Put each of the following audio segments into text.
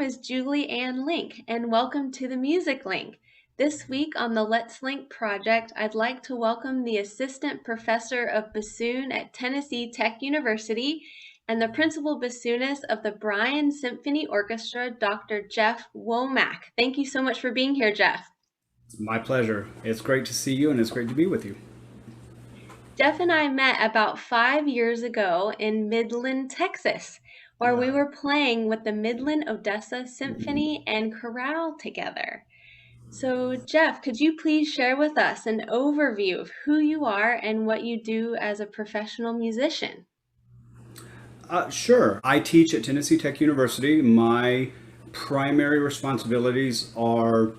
is Julie Ann Link, and welcome to the Music Link. This week on the Let's Link project, I'd like to welcome the Assistant Professor of Bassoon at Tennessee Tech University and the Principal Bassoonist of the Bryan Symphony Orchestra, Dr. Jeff Womack. Thank you so much for being here, Jeff. My pleasure. It's great to see you and it's great to be with you. Jeff and I met about 5 years ago in Midland, Texas, where we were playing with the Midland Odessa Symphony and Chorale together. So, Jeff, could you please share with us an overview of who you are and what you do as a professional musician? Sure. I teach at Tennessee Tech University. My primary responsibilities are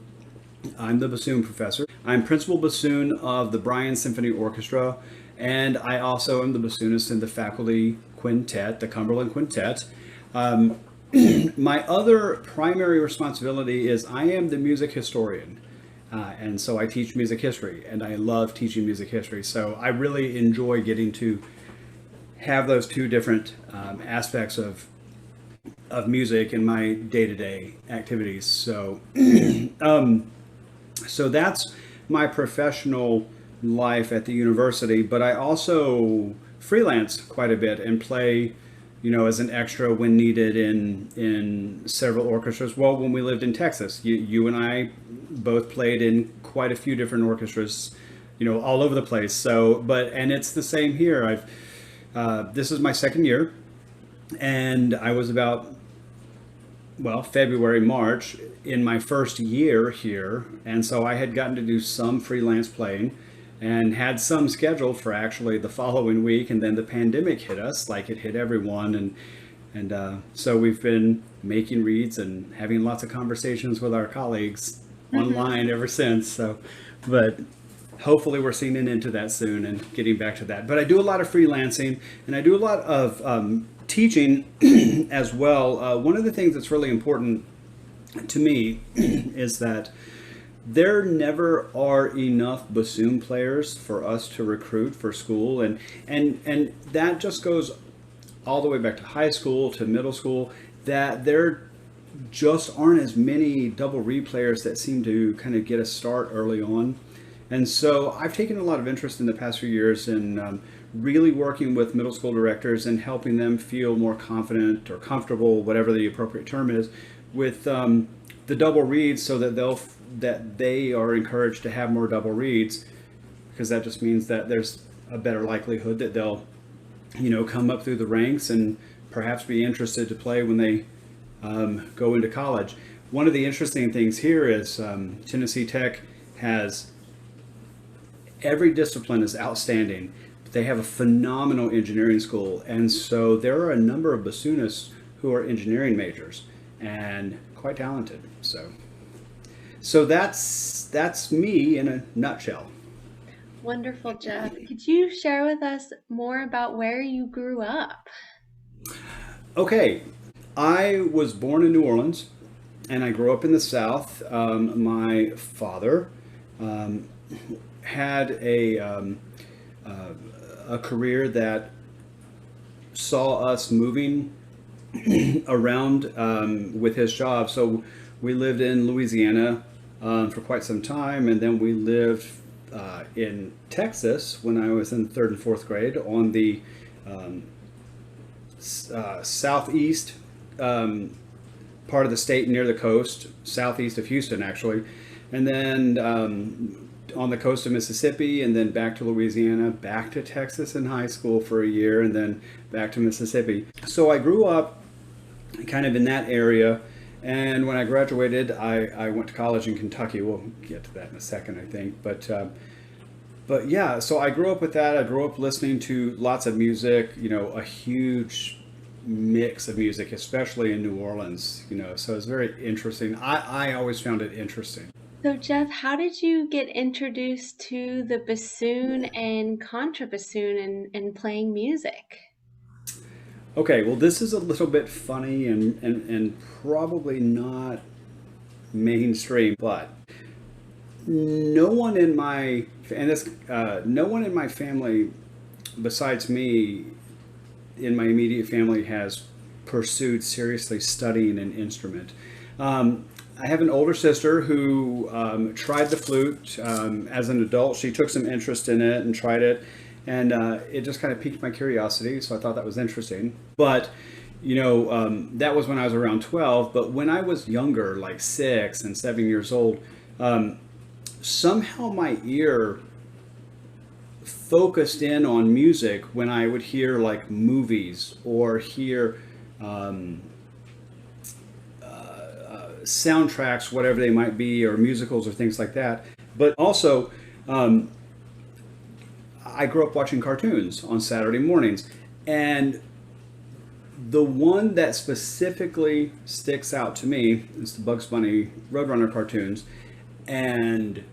I'm the bassoon professor. I'm principal bassoon of the Bryan Symphony Orchestra, and I also am the bassoonist in the faculty quintet, the Cumberland Quintet. My other primary responsibility is I am the music historian. And so I teach music history, and I love teaching music history. So I really enjoy getting to have those two different aspects of music in my day-to-day activities. So that's my professional life at the university, but I also freelance quite a bit and play, as an extra when needed in several orchestras. Well, when we lived in Texas, you and I both played in quite a few different orchestras, all over the place. And it's the same here. This is my second year, and I was about, February, March in my first year here. And so I had gotten to do some freelance playing and had some scheduled for actually the following week. And then the pandemic hit us like it hit everyone. So we've been making reads and having lots of conversations with our colleagues online ever since. But hopefully we're seeing an end to that soon and getting back to that. But I do a lot of freelancing and I do a lot of teaching as well. One of the things that's really important to me is that there never are enough bassoon players for us to recruit for school, and that just goes all the way back to high school to middle school, that there just aren't as many double reed players that seem to kind of get a start early on. And so I've taken a lot of interest in the past few years in really working with middle school directors and helping them feel more confident or comfortable, whatever the appropriate term is, with the double reeds, so that they are encouraged to have more double reeds, because that just means that there's a better likelihood that they'll come up through the ranks and perhaps be interested to play when they go into college. One of the interesting things here is Tennessee Tech has every discipline is outstanding. They have a phenomenal engineering school, and so there are a number of bassoonists who are engineering majors and quite talented. So that's me in a nutshell. Wonderful, Jeff. Could you share with us more about where you grew up? Okay, I was born in New Orleans, and I grew up in the South. My father had a career that saw us moving around with his job. So we lived in Louisiana for quite some time, and then we lived in Texas when I was in third and fourth grade on the southeast part of the state near the coast, southeast of Houston actually, and then on the coast of Mississippi, and then back to Louisiana, back to Texas in high school for a year, and then back to Mississippi. So I grew up kind of in that area, and when I graduated, I went to college in Kentucky. We'll get to that in a second, I think. But yeah, so I grew up with that. I grew up listening to lots of music, a huge mix of music, especially in New Orleans, so it's very interesting. I always found it interesting. So, Jeff, how did you get introduced to the bassoon and contrabassoon and playing music? Okay, well, this is a little bit funny and probably not mainstream, but no one in my family besides me in my immediate family has pursued seriously studying an instrument. I have an older sister who tried the flute as an adult. She took some interest in it and tried it, and it just kind of piqued my curiosity. So I thought that was interesting. But that was when I was around 12. But when I was younger, like 6 and 7 years old, somehow my ear focused in on music when I would hear like movies or hear soundtracks, whatever they might be, or musicals or things like that. But also, I grew up watching cartoons on Saturday mornings. And the one that specifically sticks out to me is the Bugs Bunny Roadrunner cartoons. And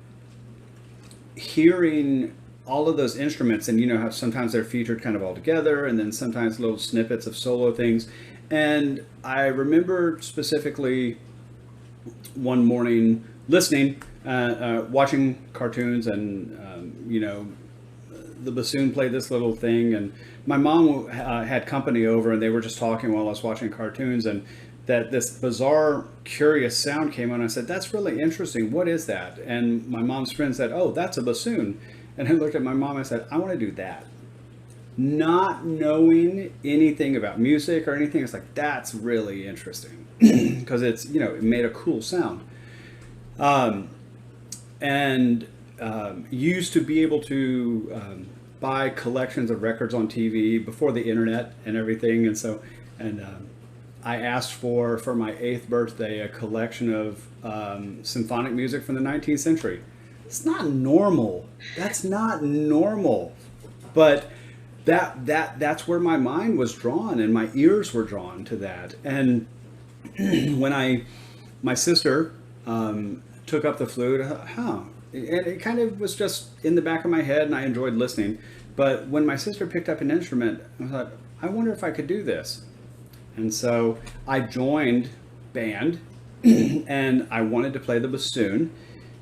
hearing all of those instruments, and how sometimes they're featured kind of all together, and then sometimes little snippets of solo things. And I remember specifically one morning listening, watching cartoons, and the bassoon played this little thing, and my mom had company over, and they were just talking while I was watching cartoons, and that this bizarre, curious sound came on. I said, "That's really interesting. What is that?" And my mom's friend said, "Oh, that's a bassoon." And I looked at my mom and I said, "I want to do that." Not knowing anything about music or anything, it's like, that's really interesting because it made a cool sound. And used to be able to buy collections of records on TV before the internet and everything. And so, I asked for my 8th birthday a collection of symphonic music from the 19th century. It's not normal. That's not normal. But that's where my mind was drawn and my ears were drawn to that. And when my sister took up the flute, it kind of was just in the back of my head, and I enjoyed listening. But when my sister picked up an instrument, I thought, I wonder if I could do this. And so I joined band, and I wanted to play the bassoon.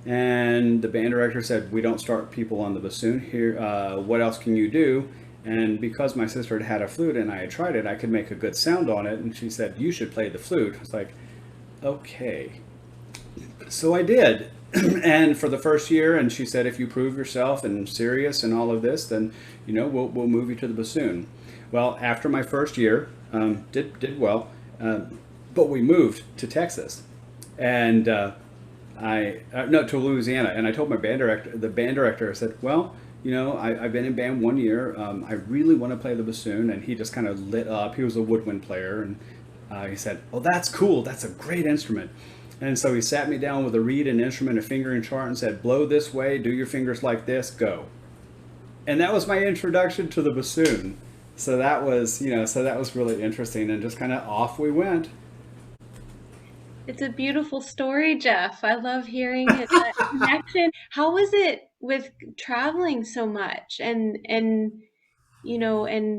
And the band director said, "We don't start people on the bassoon here. What else can you do?" And because my sister had a flute and I had tried it, I could make a good sound on it. And she said, "You should play the flute." I was like, okay. So I did. And for the first year, and she said, "If you prove yourself and serious and all of this, then we'll move you to the bassoon." Well, after my first year, did well, but we moved to Texas, and no, to Louisiana. And I told the band director, I said, "Well, I've been in band 1 year. I really want to play the bassoon." And he just kind of lit up. He was a woodwind player, and he said, "Oh, that's cool. That's a great instrument." And so he sat me down with a reed, an instrument, a fingering chart, and said, "Blow this way, do your fingers like this, go." And that was my introduction to the bassoon. So that was, really interesting, and just kind of off we went. It's a beautiful story, Jeff. I love hearing it, that connection. How was it with traveling so much and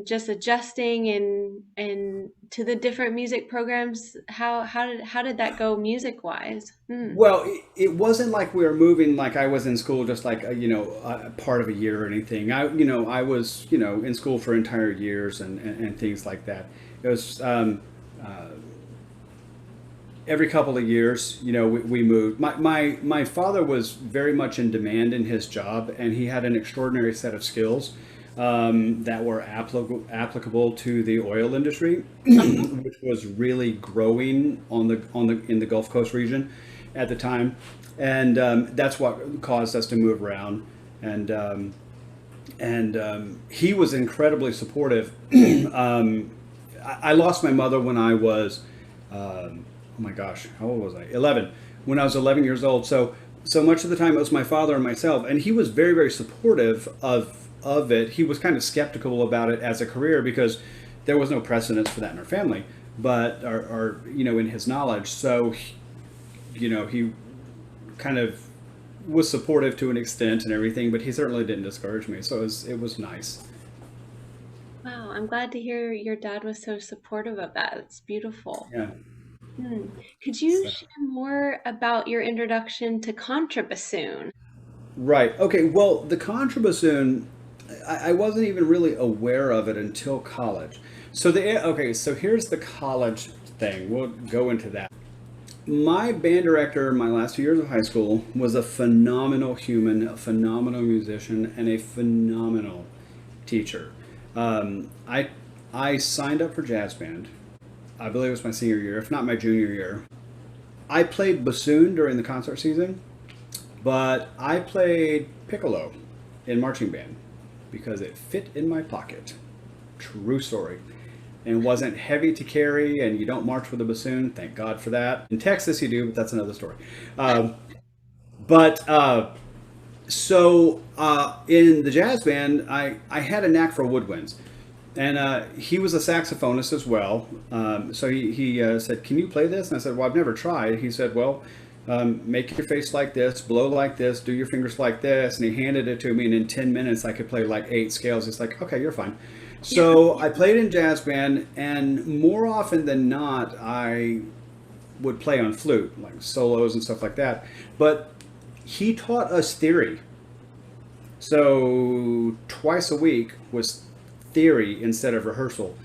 just adjusting and to the different music programs? How did that go music wise? Well, it wasn't like we were moving like I was in school just like a part of a year or anything. I was in school for entire years and things like that. It was every couple of years, we moved. My father was very much in demand in his job, and he had an extraordinary set of skills that were applicable to the oil industry, which was really growing in the Gulf Coast region at the time, and that's what caused us to move around. And he was incredibly supportive. I lost my mother when I was, oh my gosh, how old was I? 11. When I was 11 years old. So much of the time it was my father and myself, and he was very, very supportive of it. He was kind of skeptical about it as a career because there was no precedence for that in our family, but or in his knowledge. So he kind of was supportive to an extent and everything, but he certainly didn't discourage me. So it was nice. Wow, I'm glad to hear your dad was so supportive of that. It's beautiful. Yeah. Hmm. Could you So- share more about your introduction to contrabassoon? Right. Okay. Well, the contrabassoon, I wasn't even really aware of it until college. So here's the college thing. We'll go into that. My band director, my last 2 years of high school, was a phenomenal human, a phenomenal musician, and a phenomenal teacher. Um, I I signed up for jazz band. I believe it was my senior year, if not my junior year. I played bassoon during the concert season, but I played piccolo in marching band because it fit in my pocket. True story. And wasn't heavy to carry, and you don't march with a bassoon. Thank God for that. In Texas, you do, but that's another story. Um, but in the jazz band, I had a knack for woodwinds. And he was a saxophonist as well. So he said, "Can you play this?" And I said, "Well, I've never tried." He said, "Well, make your face like this, blow like this, do your fingers like this." And he handed it to me, and in 10 minutes, I could play like 8 scales. It's like, okay, you're fine. So I played in jazz band, and more often than not, I would play on flute, like solos and stuff like that. But he taught us theory. So twice a week was theory instead of rehearsal.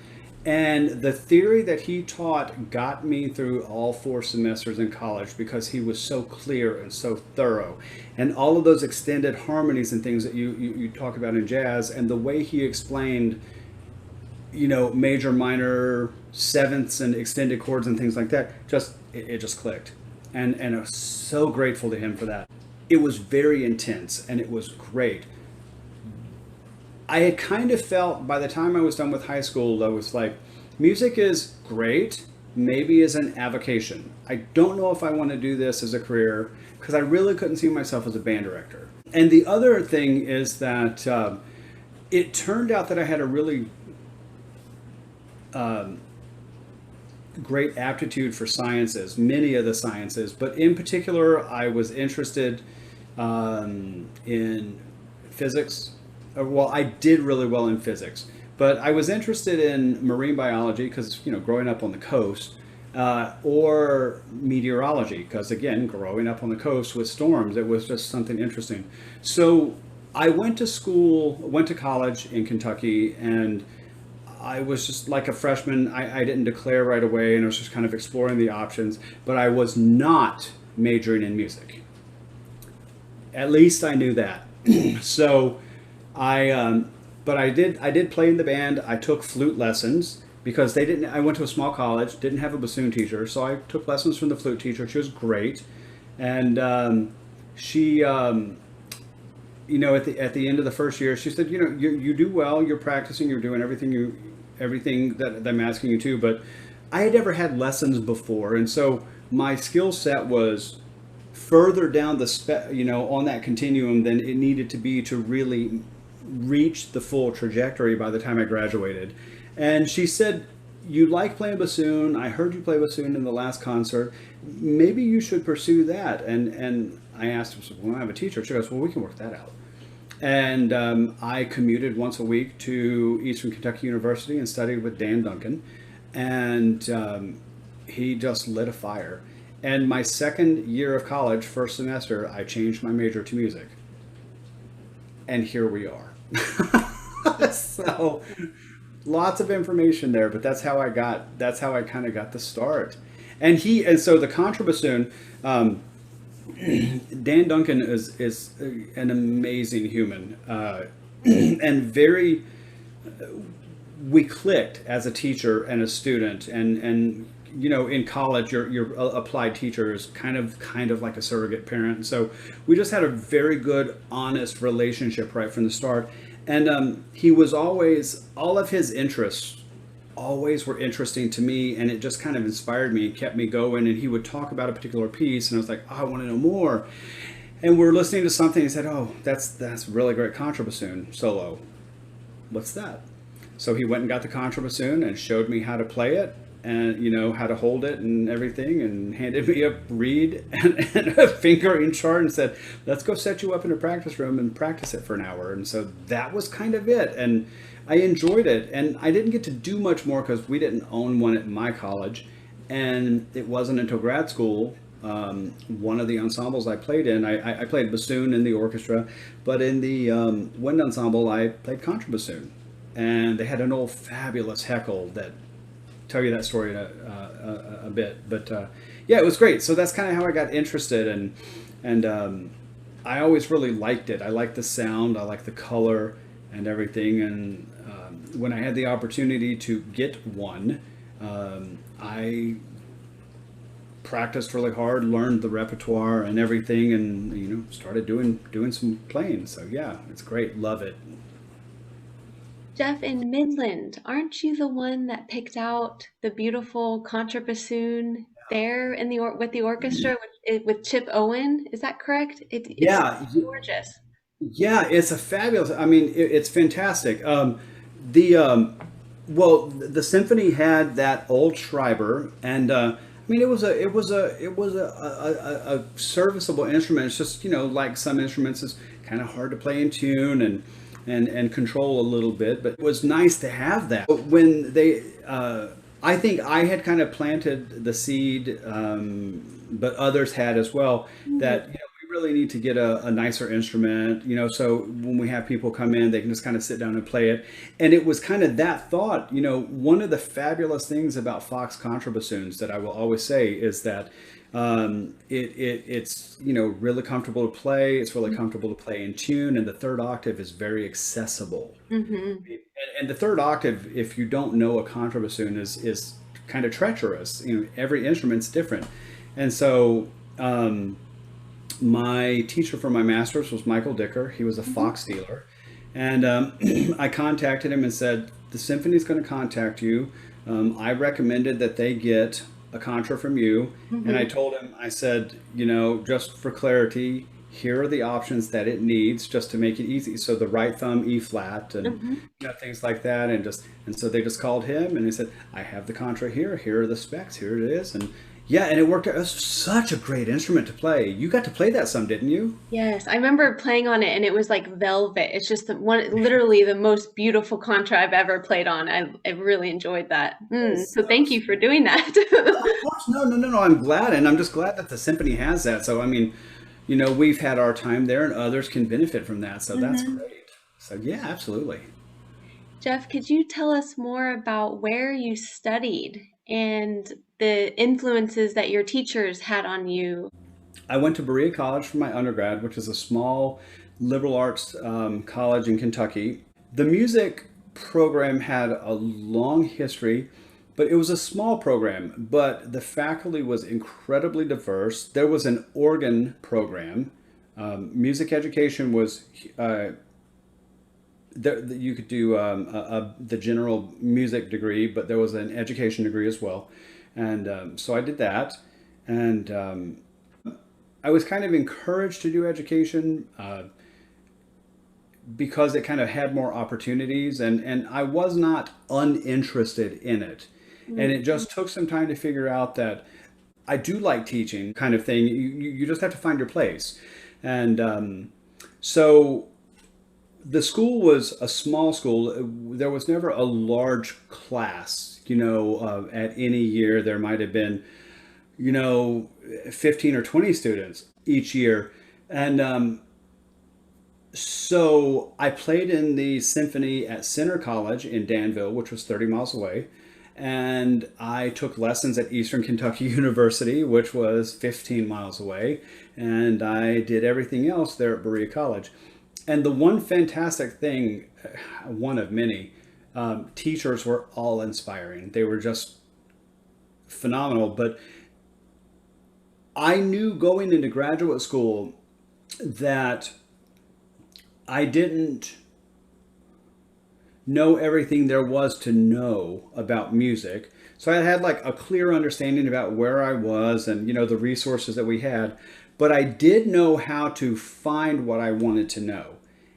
And the theory that he taught got me through all 4 semesters in college because he was so clear and so thorough. And all of those extended harmonies and things that you talk about in jazz, and the way he explained, major, minor, sevenths, and extended chords and things like that, it just clicked. And I was so grateful to him for that. It was very intense and it was great. I had kind of felt by the time I was done with high school, I was like, music is great, maybe as an avocation. I don't know if I want to do this as a career because I really couldn't see myself as a band director. And the other thing is that it turned out that I had a really great aptitude for sciences, many of the sciences, but in particular, I was interested in physics. Well, I did really well in physics, but I was interested in marine biology because, growing up on the coast, or meteorology because, again, growing up on the coast with storms, it was just something interesting. So I went to college in Kentucky, and I was just like a freshman. I didn't declare right away, and I was just kind of exploring the options, but I was not majoring in music. At least I knew that. So but I did play in the band. I took flute lessons because they didn't. I went to a small college, didn't have a bassoon teacher, so I took lessons from the flute teacher. She was great, and she, at the end of the first year, she said, you do well. You're practicing. You're doing everything that I'm asking you to. But I had never had lessons before, and so my skill set was further down on that continuum than it needed to be to really reach the full trajectory by the time I graduated. And she said, "You like playing bassoon. I heard you play bassoon in the last concert. Maybe you should pursue that." And I asked her, "Well, I have a teacher." She goes, "Well, we can work that out." And I commuted once a week to Eastern Kentucky University and studied with Dan Duncan. And he just lit a fire. And my second year of college, first semester, I changed my major to music. And here we are. So lots of information there, but that's how I kind of got the start. And so the contrabassoon, Dan Duncan is an amazing human, and we clicked as a teacher and a student, and in college, your applied teacher is kind of like a surrogate parent. So we just had a very good, honest relationship right from the start. And he was always, all of his interests always were interesting to me, and it just kind of inspired me and kept me going. And he would talk about a particular piece, and I was like, oh, I want to know more. And we're listening to something, and he said, "Oh, that's really great contrabassoon solo. What's that?" So he went and got the contrabassoon and showed me how to play it, and how to hold it and everything, and handed me a reed and a fingering chart and said, "Let's go set you up in a practice room and practice it for an hour." And so that was kind of it, and I enjoyed it. And I didn't get to do much more because we didn't own one at my college, and it wasn't until grad school. One of the ensembles I played in, I played bassoon in the orchestra, but in the wind ensemble I played contrabassoon, and they had an old fabulous heckle that tell you that story in a bit. But yeah, it was great. So that's kind of how I got interested, and I always really liked it. I liked the sound, I liked the color and everything. And when I had the opportunity to get one, I practiced really hard, learned the repertoire and everything, and started doing some playing. So yeah, it's great. Love it. Jeff, in Midland, aren't you the one that picked out the beautiful contrabassoon there in with the orchestra with Chip Owen? Is that correct? It's Yeah, gorgeous. yeah, it's a fabulous. I mean, it's fantastic. The well, the symphony had that old Schreiber, and I mean, it was a serviceable instrument. It's just like some instruments, it's kind of hard to play in tune and control a little bit. But it was nice to have that. But when I think I had kind of planted the seed, but others had as well. That we really need to get a nicer instrument. So when we have people come in, they can just kind of sit down and play it. And it was kind of that thought. One of the fabulous things about Fox contrabassoons that I will always say is that it's really comfortable to play. It's really comfortable to play in tune, and the third octave is very accessible. Mm-hmm. And the third octave, if you don't know a contrabassoon, is kind of treacherous. Every instrument's different, and so my teacher for my master's was Michael Dicker. He was a Mm-hmm. Fox dealer, and I contacted him and said the symphony's going to contact you. I recommended that they get a contra from you, and I Mm-hmm. told him, I said, just for clarity, here are the options that it needs just to make it easy. So the right thumb E flat and Mm-hmm. things like that, and so they just called him and they said, I have the contra here. Here are the specs. Here it is, and yeah, and it worked out. It was such a great instrument to play. You got to play that some, didn't you? Yes, I remember playing on it and it was like velvet. It's just literally the most beautiful contra I've ever played on. I really enjoyed that. Yes. So thank you for doing that. Of course, no, no, no, no. I'm glad, and I'm just glad that the symphony has that. So I mean, we've had our time there, and others can benefit from that. So that's Hmm. great. So yeah, absolutely. Jeff, could you tell us more about where you studied and the influences that your teachers had on you? I went to Berea College for my undergrad, which is a small liberal arts college in Kentucky. The music program had a long history, but it was a small program. But the faculty was incredibly diverse. There was an organ program. Music education was you could do the general music degree, but there was an education degree as well, and so I did that, and I was kind of encouraged to do education because it kind of had more opportunities, and I was not uninterested in it, and it just took some time to figure out that I do like teaching, kind of thing. You just have to find your place, and so the school was a small school. There was never a large class. At any year there might have been, you know, 15 or 20 students each year. And so I played in the symphony at Center College in Danville, which was 30 miles away. And I took lessons at Eastern Kentucky University, which was 15 miles away. And I did everything else there at Berea College. And the one fantastic thing, one of many, teachers were all inspiring. They were just phenomenal. But I knew going into graduate school that I didn't know everything there was to know about music. So I had like a clear understanding about where I was and the resources that we had, but I did know how to find what I wanted to know.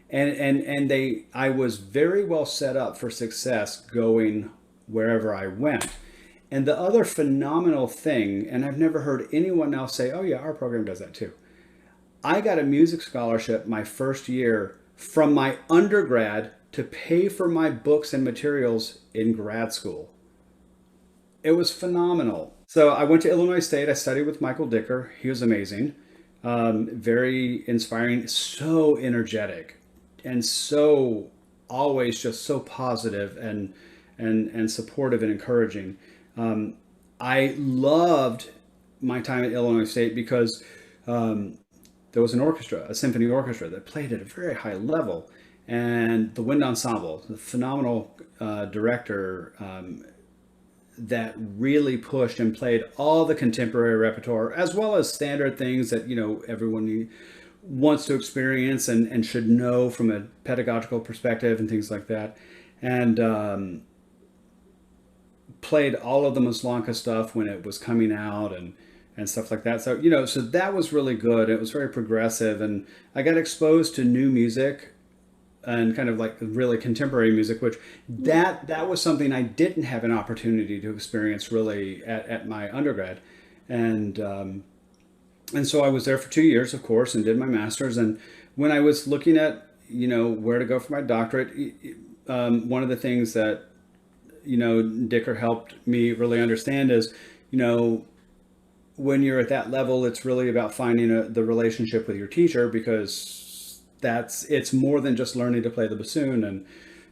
And I was very well set up for success going wherever I went. And the other phenomenal thing, and I've never heard anyone else say, "Oh yeah, our program does that too." I got a music scholarship my first year from my undergrad to pay for my books and materials in grad school. It was phenomenal. So I went to Illinois State. I studied with Michael Dicker. He was amazing, very inspiring, so energetic, and so always just so positive and supportive and encouraging. I loved my time at Illinois State because um, there was an orchestra, a symphony orchestra that played at a very high level, and the wind ensemble, the phenomenal director that really pushed and played all the contemporary repertoire as well as standard things that everyone wants to experience and should know from a pedagogical perspective and things like that, and played all of the Maslanka stuff when it was coming out and stuff like that. So so that was really good. It was very progressive, and I got exposed to new music and kind of like really contemporary music, which that was something I didn't have an opportunity to experience really at my undergrad, and so I was there for 2 years, of course, and did my master's. And when I was looking at where to go for my doctorate, one of the things that Dicker helped me really understand is when you're at that level, it's really about finding the relationship with your teacher, because it's more than just learning to play the bassoon.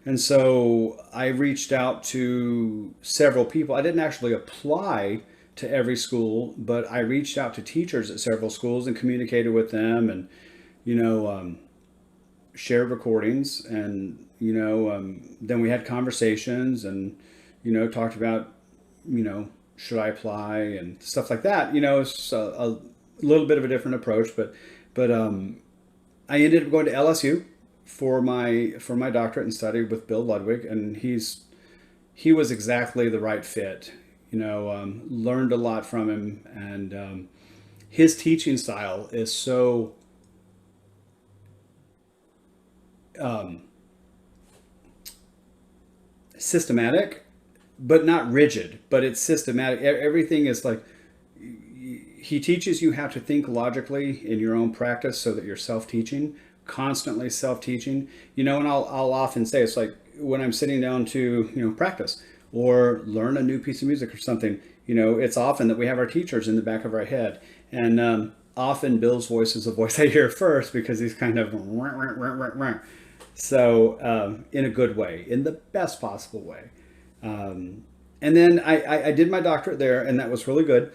And so I reached out to several people. I didn't actually apply to every school, but I reached out to teachers at several schools and communicated with them, and shared recordings, and then we had conversations, and talked about should I apply and stuff like that. It's a little bit of a different approach, but I ended up going to LSU for my doctorate and studied with Bill Ludwig, and he was exactly the right fit. Learned a lot from him, and his teaching style is so systematic, but not rigid. But it's systematic. Everything is like, he teaches you how to think logically in your own practice, so that you're self-teaching, constantly self-teaching. And I'll often say, it's like when I'm sitting down to practice or learn a new piece of music or something. It's often that we have our teachers in the back of our head, and often Bill's voice is the voice I hear first, because he's kind of so in a good way, in the best possible way. And then I did my doctorate there, and that was really good.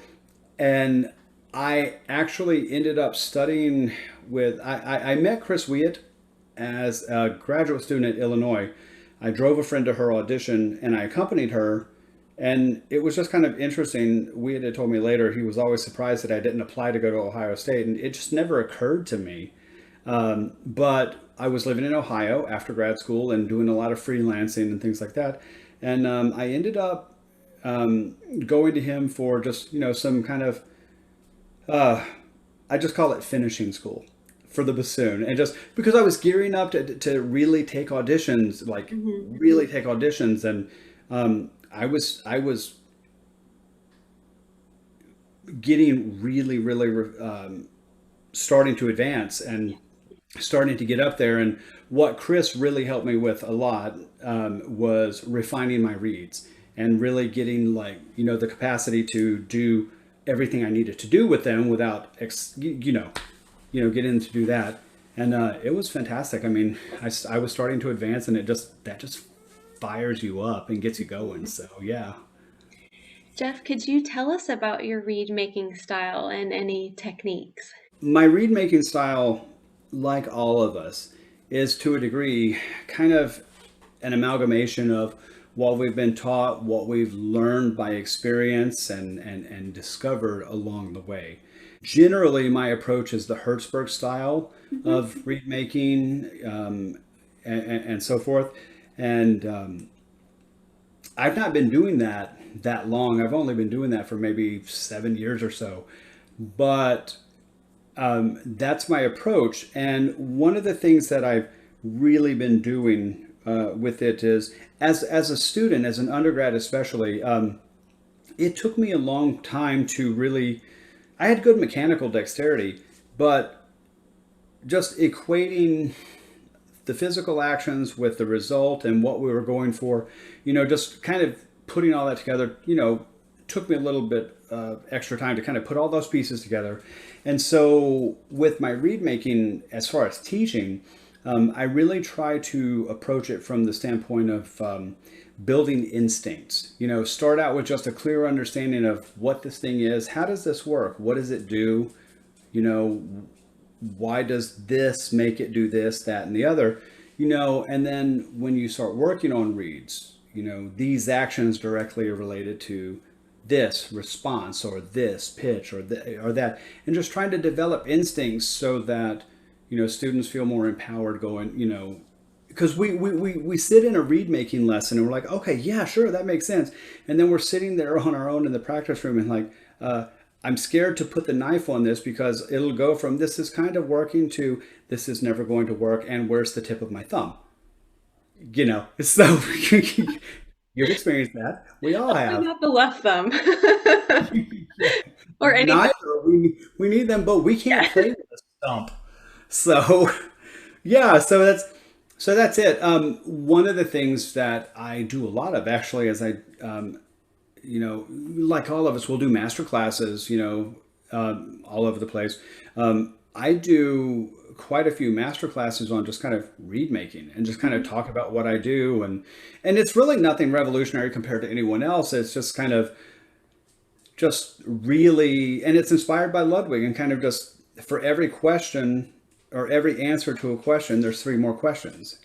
And I actually ended up studying with, I met Chris Wiett as a graduate student at Illinois. I drove a friend to her audition, and I accompanied her. And it was just kind of interesting. Wiett had told me later he was always surprised that I didn't apply to go to Ohio State, and it just never occurred to me. But I was living in Ohio after grad school and doing a lot of freelancing and things like that. And I ended up going to him for just, some kind of, I just call it finishing school for the bassoon. And just because I was gearing up to really take auditions, like really take auditions. And I was getting really starting to advance and starting to get up there. And what Chris really helped me with a lot was refining my reeds and really getting the capacity to do everything I needed to do with them without getting to do that. And it was fantastic. I mean, I was starting to advance, and that just fires you up and gets you going. So yeah. Jeff, could you tell us about your reed making style and any techniques? My reed making style, like all of us, is to a degree kind of an amalgamation of what we've been taught, what we've learned by experience and discovered along the way. Generally, my approach is the Hertzberg style of reed making, and so forth. And I've not been doing that long. I've only been doing that for maybe 7 years or so. But that's my approach. And one of the things that I've really been doing with it is, as a student, as an undergrad especially, it took me a long time to really, I had good mechanical dexterity, but just equating the physical actions with the result and what we were going for, just kind of putting all that together, took me a little bit extra time to kind of put all those pieces together. And so with my reed making, as far as teaching, I really try to approach it from the standpoint of building instincts. Start out with just a clear understanding of what this thing is. How does this work? What does it do? You know, why does this make it do this, that, and the other? And then when you start working on reads, these actions directly are related to this response or this pitch or that, and just trying to develop instincts so that students feel more empowered going, because we sit in a read making lesson and we're like, okay, yeah, sure, that makes sense. And then we're sitting there on our own in the practice room and like, I'm scared to put the knife on this because it'll go from this is kind of working to this is never going to work and where's the tip of my thumb? So you've experienced that. We all Hopefully have. not the left thumb. Yeah. Or anything. Neither. We need them both. We can't Yeah. play with a stump. So yeah, so that's it. One of the things that I do a lot of actually is like all of us, we'll do master classes, all over the place. I do quite a few master classes on just kind of reed making and just kind of talk about what I do, and it's really nothing revolutionary compared to anyone else. It's just kind of just really, and it's inspired by Ludwig, and kind of just for every question or every answer to a question, there's three more questions,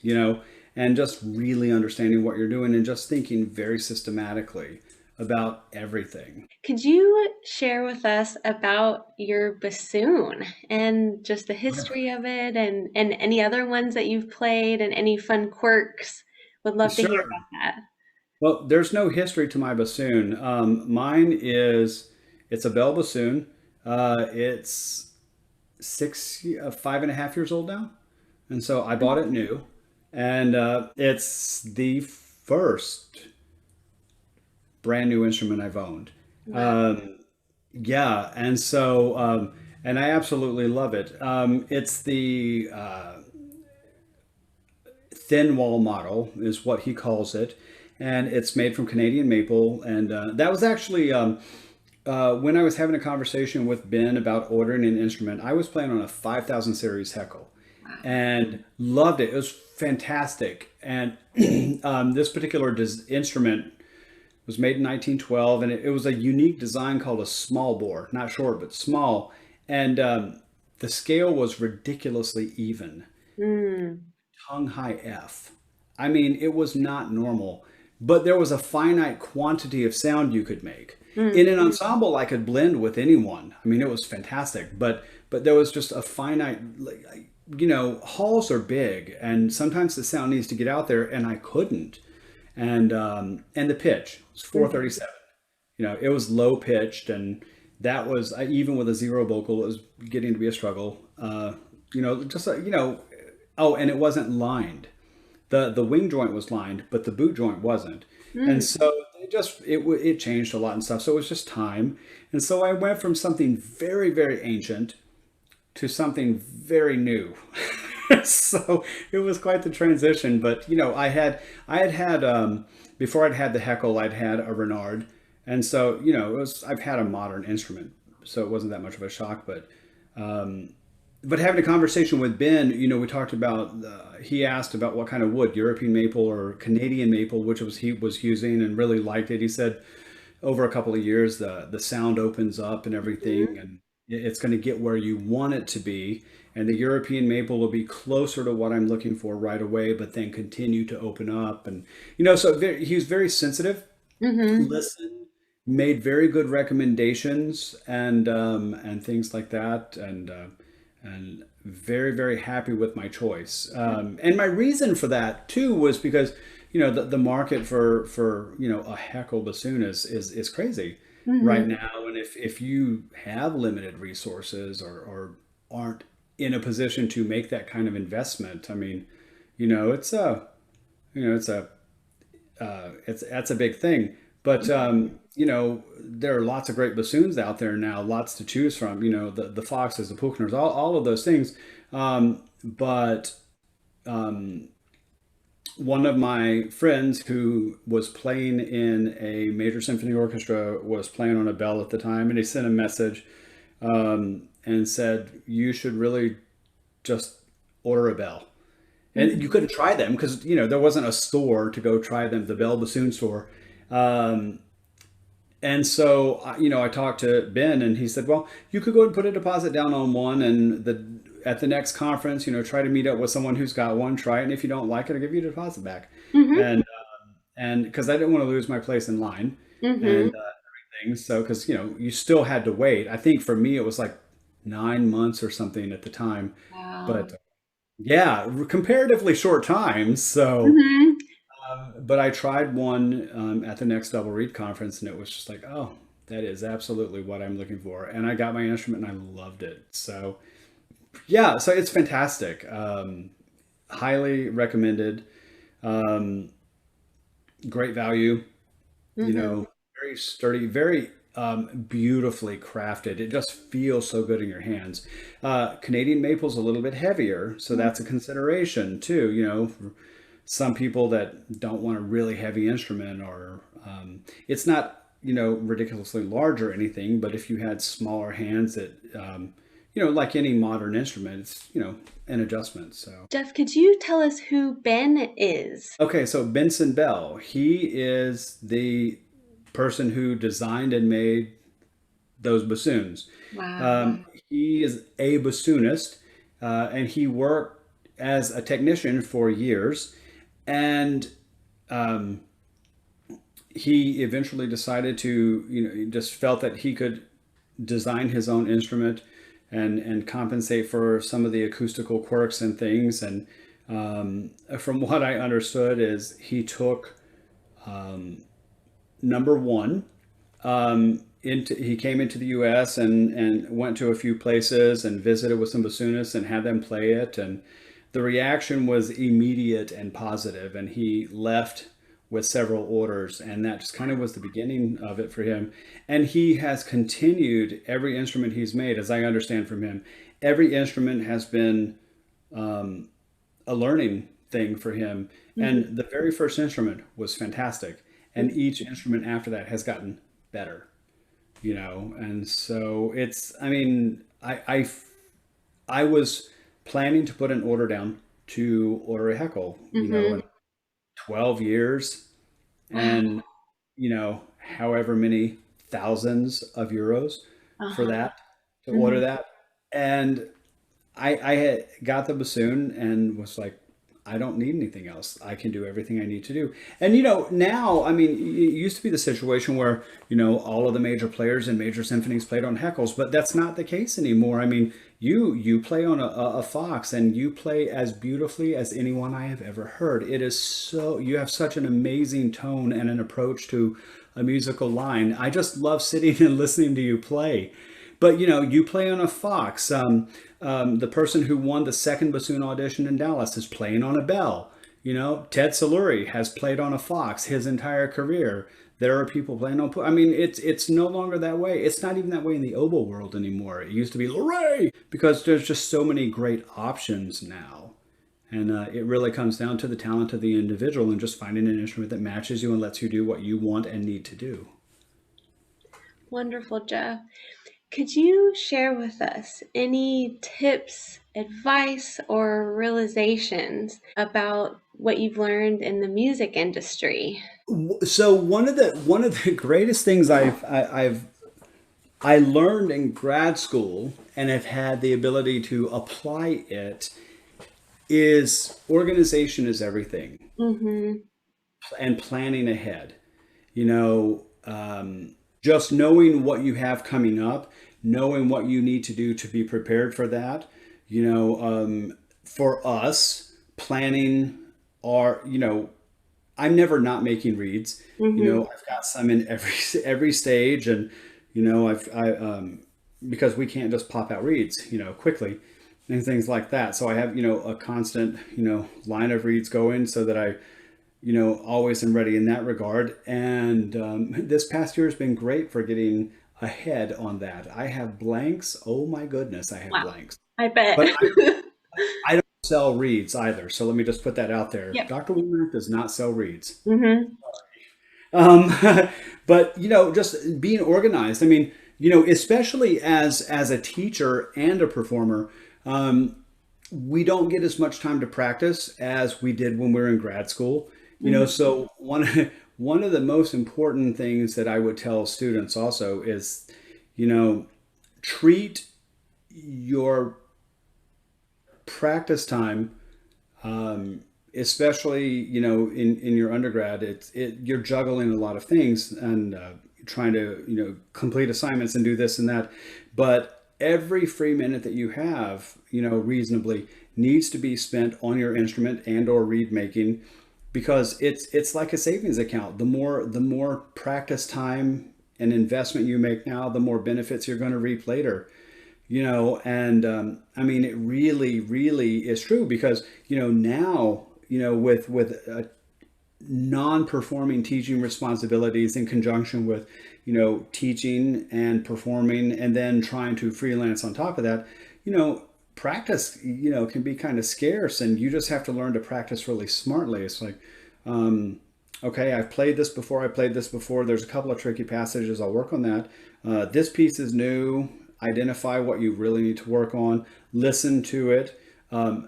and just really understanding what you're doing and just thinking very systematically about everything. Could you share with us about your bassoon and just the history of it and any other ones that you've played and any fun quirks? Would love to hear Sure. about that. Well, there's no history to my bassoon. Mine is, it's a bell bassoon. It's 5.5 years old now. And so I bought it new. And it's the first brand new instrument I've owned. Wow. Um, yeah. And I absolutely love it. It's the thin wall model is what he calls it, and it's made from Canadian maple. And that was actually when I was having a conversation with Ben about ordering an instrument. I was playing on a 5000 series Heckle, Wow. and loved it. It was fantastic. And this particular instrument was made in 1912, and it was a unique design called a small bore, not short but small, and the scale was ridiculously even, Mm. tongue high F. I mean, it was not normal, but there was a finite quantity of sound you could make. In an ensemble, I could blend with anyone. I mean, it was fantastic, but there was just a finite, halls are big, and sometimes the sound needs to get out there, and I couldn't. And the pitch was Mm. 437. It was low pitched, and that was even with a zero vocal, it was getting to be a struggle. Just oh, and it wasn't lined. The wing joint was lined, but the boot joint wasn't. And Mm. so it changed a lot and stuff. So it was just time. And so I went from something very, very ancient to something very new. So it was quite the transition. But I had before I'd had the Heckle, I'd had a Renard, and so I've had a modern instrument, so it wasn't that much of a shock. But having a conversation with Ben, we talked about, he asked about what kind of wood, European maple or Canadian maple, which was he was using, and really liked it. He said over a couple of years, the sound opens up and everything, and it's going to get where you want it to be. And the European maple will be closer to what I'm looking for right away, but then continue to open up. And, so he was very sensitive, Mm-hmm. listened, made very good recommendations, and things like that. And very, very happy with my choice. And my reason for that too was because the market for a Heckle bassoon is crazy right Mm-hmm. now. And if you have limited resources or aren't in a position to make that kind of investment, I mean, it's a it's a it's that's a big thing. But there are lots of great bassoons out there now, lots to choose from. The Foxes, the Puchners, all of those things. But one of my friends who was playing in a major symphony orchestra was playing on a bell at the time, and he sent a message and said, "You should really just order a bell." And you Mhm. couldn't try them because there wasn't a store to go try them, the Bell Bassoon store. Um, and so, I talked to Ben, and he said, "Well, you could go and put a deposit down on one, and at the next conference, try to meet up with someone who's got one, try it, and if you don't like it, I'll give you a deposit back." Mhm. And because I didn't want to lose my place in line, and Mhm. things, so because you still had to wait. I think for me it was like 9 months or something at the time, Wow. but yeah, comparatively short times. So. Mhm. But I tried one at the next Double Reed conference, and it was just like, oh, that is absolutely what I'm looking for. And I got my instrument, and I loved it. So yeah, so it's fantastic. Highly recommended. Um, Great value. Mhm. Very sturdy, very beautifully crafted. It just feels so good in your hands. Canadian maple's a little bit heavier, so that's a consideration too. For some people that don't want a really heavy instrument, or it's not ridiculously large or anything, but if you had smaller hands, that like any modern instrument, it's an adjustment. So Jeff, could you tell us who Ben is? okay, so Benson Bell, he is the person who designed and made those bassoons. Wow. He is a bassoonist, and he worked as a technician for years. And um, he eventually decided to, he just felt that he could design his own instrument and compensate for some of the acoustical quirks and things. And from what I understood, is he took number one he came into the U.S. and went to a few places and visited with some bassoonists and had them play it, and the reaction was immediate and positive, and he left with several orders, and that just kind of was the beginning of it for him. And he has continued every instrument he's made, as I understand from him. Every instrument has been a learning thing for him, Mhm. and the very first instrument was fantastic, and each instrument after that has gotten better. And so it's, I mean, I was planning to put an order down to order a heckle, in Mhm. 12 years, Wow. and however many thousands of euros for Uh-huh. that, to order Mhm. that. And I had got the bassoon and was like, I don't need anything else. I can do everything I need to do. And now, I mean, it used to be the situation where all of the major players in major symphonies played on heckles, but that's not the case anymore. I mean, you play on a Fox, and you play as beautifully as anyone I have ever heard. It is so, you have such an amazing tone and an approach to a musical line. I just love sitting and listening to you play. But you play on a Fox. The person who won the second bassoon audition in Dallas is playing on a bell. Ted Saluri has played on a Fox his entire career. There are people playing on. I mean, it's no longer that way. It's not even that way in the oboe world anymore. It used to be Luray, because there's just so many great options now. And it really comes down to the talent of the individual and just finding an instrument that matches you and lets you do what you want and need to do. Wonderful, Jeff. Could you share with us any tips, advice, or realizations about what you've learned in the music industry? So one of the greatest things I learned in grad school and have had the ability to apply it is organization is everything, Mm-hmm. and planning ahead. Just knowing what you have coming up, knowing what you need to do to be prepared for that. For us, planning are, I'm never not making reads. Mm-hmm. I've got some in every stage, and because we can't just pop out reads, quickly, and things like that. So I have a constant line of reads going, so that I always am ready in that regard. And this past year has been great for getting ahead on that. I have blanks. Oh my goodness, I have Wow. blanks. I bet. But I don't sell reads either. So let me just put that out there. Yep. Dr. Womack does not sell reads. Mm-hmm. Um, but just being organized. I mean, especially as a teacher and a performer, we don't get as much time to practice as we did when we were in grad school. Mhm. So one of the most important things that I would tell students also is, you know, treat your practice time, um, especially in your undergrad. You're juggling a lot of things and trying to complete assignments and do this and that, but every free minute that you have, reasonably, needs to be spent on your instrument and or reed making, because it's like a savings account. The more practice time and investment you make now, the more benefits you're going to reap later. And I mean, it really, really is true, because now, with non-performing teaching responsibilities in conjunction with teaching and performing, and then trying to freelance on top of that, you know practice can be kind of scarce, and you just have to learn to practice really smartly. It's like, okay, I played this before, there's a couple of tricky passages, I'll work on that. This piece is new. Identify what you really need to work on, listen to it,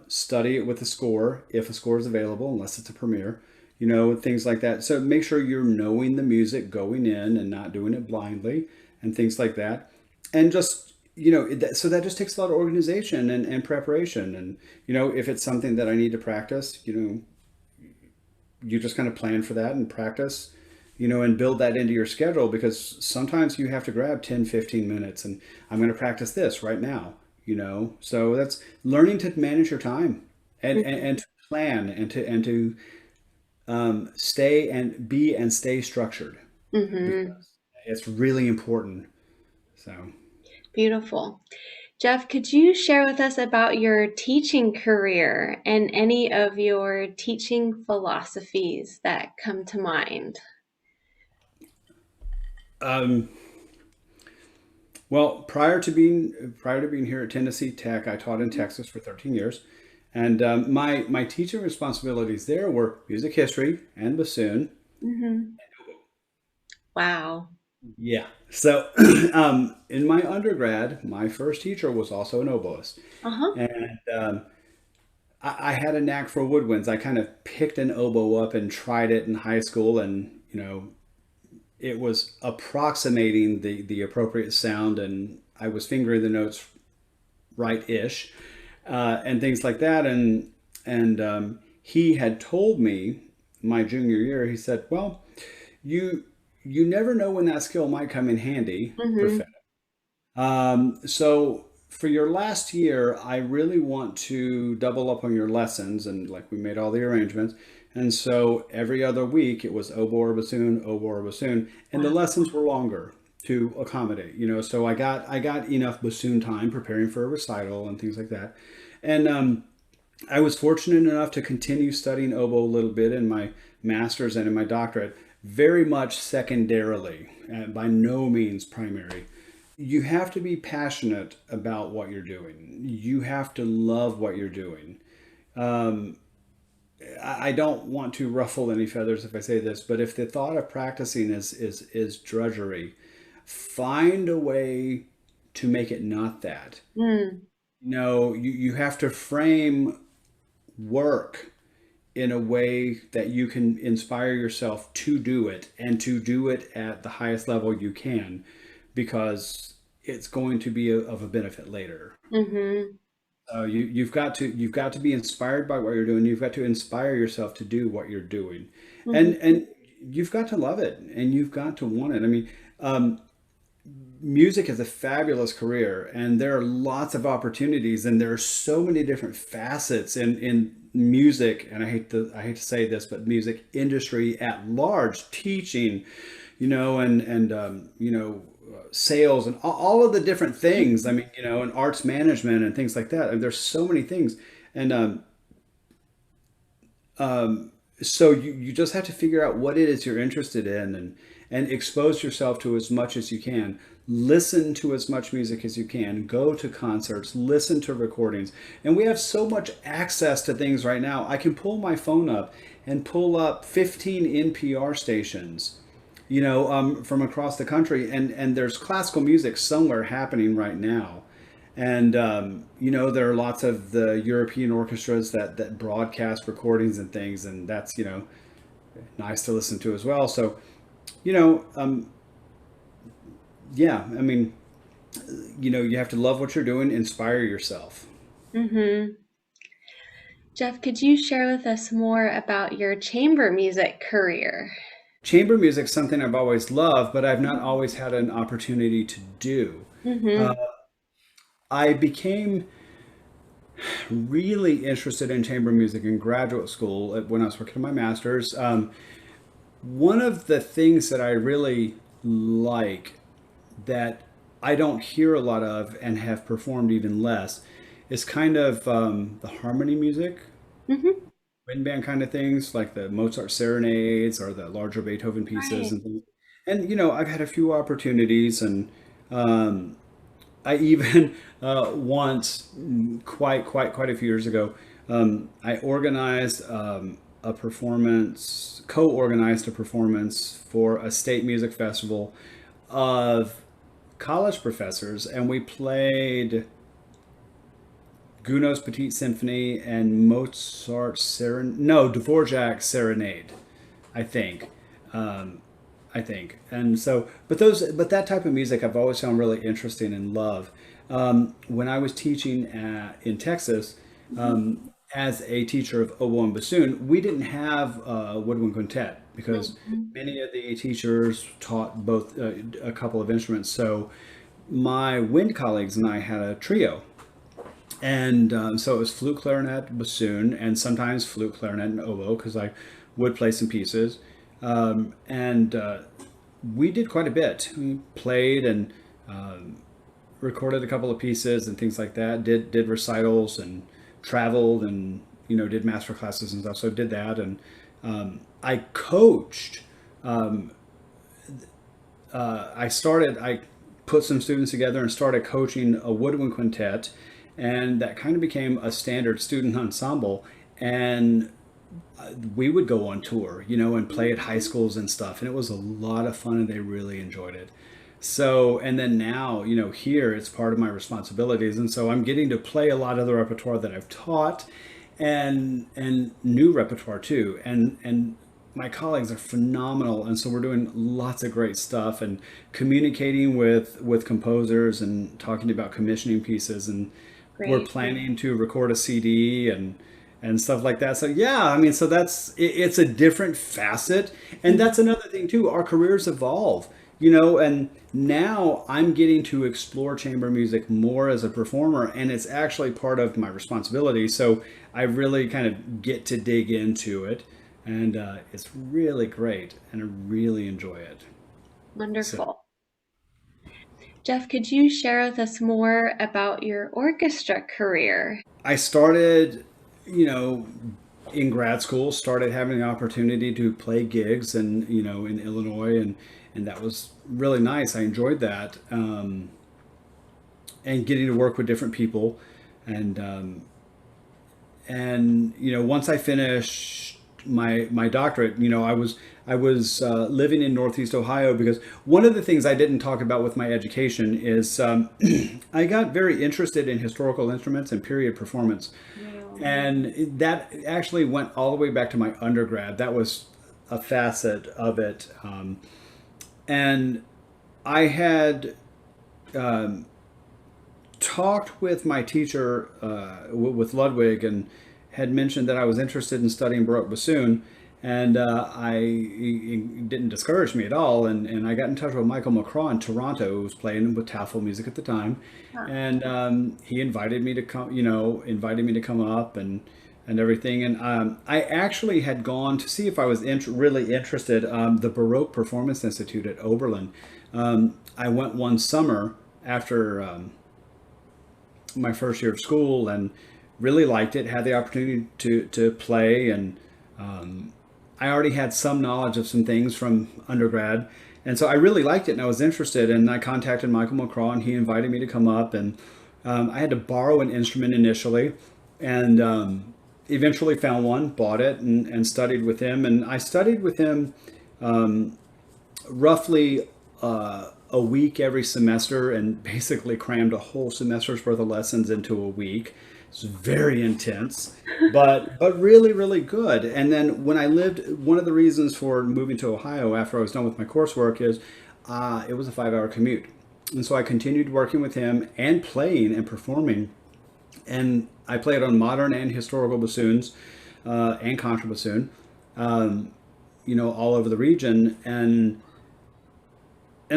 study it with a score if a score is available, unless it's a premiere, things like that. So make sure you're knowing the music going in and not doing it blindly, and things like that. And just, so that just takes a lot of organization and preparation. And, if it's something that I need to practice, you just kind of plan for that and practice, and build that into your schedule, because sometimes you have to grab 10, 15 minutes and I'm going to practice this right now, So that's learning to manage your time, and to plan, and to stay structured, Mhm. because it's really important. So, Beautiful. Jeff, could you share with us about your teaching career and any of your teaching philosophies that come to mind? um, well, prior to being here at Tennessee Tech, I taught in Texas for 13 years, and my teaching responsibilities there were music history and bassoon. Mhm. Wow. Yeah. So, in my undergrad, my first teacher was also an oboist, Uh-huh. and I had a knack for woodwinds. I kind of picked an oboe up and tried it in high school, and it was approximating the appropriate sound, and I was fingering the notes right-ish, and things like that. And he had told me my junior year. He said, "Well, you you never know when that skill might come in handy, Mhm. Perfect. So for your last year, I really want to double up on your lessons." And like, we made all the arrangements. And so every other week it was oboe or bassoon, and the Wow. lessons were longer to accommodate, So I got enough bassoon time preparing for a recital and things like that. And I was fortunate enough to continue studying oboe a little bit in my master's and in my doctorate, very much secondarily, by no means primary. You have to be passionate about what you're doing. You have to love what you're doing. Um, I don't want to ruffle any feathers if I say this, but if the thought of practicing is drudgery, find a way to make it not that. Mm. You have to frame work in a way that you can inspire yourself to do it, and to do it at the highest level you can, because it's going to be of a benefit later. Mhm. You've got to be inspired by what you're doing. You've got to inspire yourself to do what you're doing, and Mhm. and you've got to love it, and you've got to want it. I mean, music is a fabulous career, and there are lots of opportunities, and there are so many different facets in music. And I hate to say this, but music industry at large, teaching, sales, and all of the different things. I mean, and arts management and things like that. And there's so many things. And so you just have to figure out what it is you're interested in, and expose yourself to as much as you can. Listen to as much music as you can. Go to concerts, listen to recordings. And we have so much access to things right now. I can pull my phone up and pull up 15 NPR stations, from across the country, and there's classical music somewhere happening right now. And there are lots of the European orchestras that broadcast recordings and things, and that's nice to listen to as well. So you know, yeah, I mean, you have to love what you're doing, inspire yourself. Hmm. Jeff, could you share with us more about your chamber music career? Chamber music is something I've always loved, but I've not always had an opportunity to do. Uh, Hmm. I became really interested in chamber music in graduate school when I was working on my master's. One of the things that I really like that I don't hear a lot of and have performed even less is kind of the harmony music, Hmm. wind band kind of things, like the Mozart serenades or the larger Beethoven pieces Right. and things. And I've had a few opportunities, and um, I even once, quite a few years ago, I organized a performance, co-organized a performance for a state music festival of college professors, and we played Gounod's Petite Symphony and Dvorak Serenade, I think. Um, I think. And so, but that type of music I've always found really interesting and love. When I was teaching in Texas, Hmm. as a teacher of oboe and bassoon, we didn't have a woodwind quintet because Hmm. many of the teachers taught both a couple of instruments. So my wind colleagues and I had a trio, and so it was flute, clarinet, bassoon, and sometimes flute, clarinet, and oboe because I would play some pieces. And We did quite a bit. We played and recorded a couple of pieces and things like that. Did recitals and traveled and did master classes and stuff. So I did that, and I coached. I put some students together and started coaching a woodwind quintet, and that kind of became a standard student ensemble. And we would go on tour, and play at high schools and stuff, and it was a lot of fun, and they really enjoyed it. So, and then now, here it's part of my responsibilities, and so I'm getting to play a lot of the repertoire that I've taught, and new repertoire too, and my colleagues are phenomenal, and so we're doing lots of great stuff and communicating with composers and talking about commissioning pieces, and we're Great. planning to record a CD and stuff like that. So yeah, I mean, so it's a different facet, and Mhm. that's another thing too. Our careers evolve, and now I'm getting to explore chamber music more as a performer, and it's actually part of my responsibility. So I really kind of get to dig into it, and it's really great, and I really enjoy it. So Wonderful. Jeff, could you share with us more about your orchestra career? I started, you know, in grad school, started having the opportunity to play gigs and in Illinois, and that was really nice. I enjoyed that, and getting to work with different people, and once I finished my doctorate, I was living in Northeast Ohio because one of the things I didn't talk about with my education is I got very interested in historical instruments and period performance, Wow. and that actually went all the way back to my undergrad. That was a facet of it, and I had talked with my teacher, with Ludwig, and had mentioned that I was interested in studying Baroque bassoon, and he didn't discourage me at all. And I got in touch with Michael McCraw in Toronto, who was playing with Taffel music at the time, Huh. and he invited me to come, invited me to come up and everything. And I actually had gone to see if I was really interested. The Baroque Performance Institute at Oberlin. I went one summer after my first year of school and really liked it. Had the opportunity to play, and I already had some knowledge of some things from undergrad, and so I really liked it, and I was interested. And I contacted Michael McCraw, and he invited me to come up, and I had to borrow an instrument initially, and eventually found one, bought it, and studied with him. And I studied with him roughly a week every semester and basically crammed a whole semester's worth of lessons into a week. It's very intense, but really really good. And then when I lived, one of the reasons for moving to Ohio after I was done with my coursework is it was a 5 hour commute, and so I continued working with him and playing and performing. And I played on modern and historical bassoons and contrabassoon, all over the region. And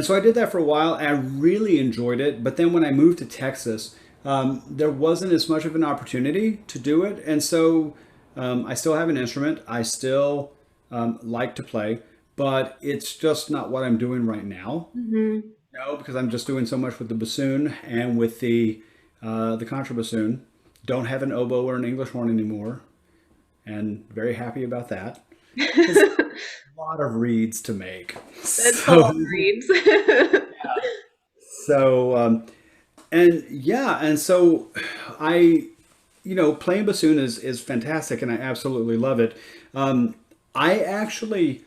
so I did that for a while. And I really enjoyed it. But then when I moved to Texas, there wasn't as much of an opportunity to do it. And so I still have an instrument. I still like to play, but it's just not what I'm doing right now. Hmm. No, because I'm just doing so much with the bassoon and with the contrabassoon. Don't have an oboe or an English horn anymore, and very happy about that. Because a lot of reeds to make. That's a lot So, of reads. so and yeah, and so I, playing bassoon is fantastic, and I absolutely love it. I actually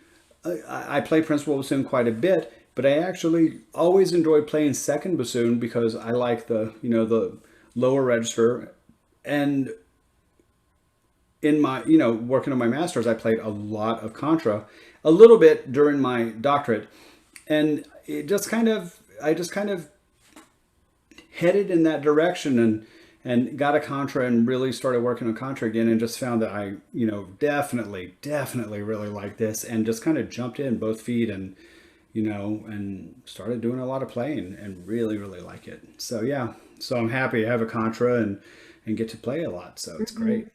I play principal bassoon quite a bit, but I actually always enjoy playing second bassoon because I like the lower register. And in my working on my master's, I played a lot of contra, a little bit during my doctorate, and I just kind of headed in that direction and got a contra and really started working on contra again, and just found that I definitely really like this, and just kind of jumped in both feet, and started doing a lot of playing and really really like it. So yeah, so I'm happy I have a contra and get to play a lot, so it's Mhm. great.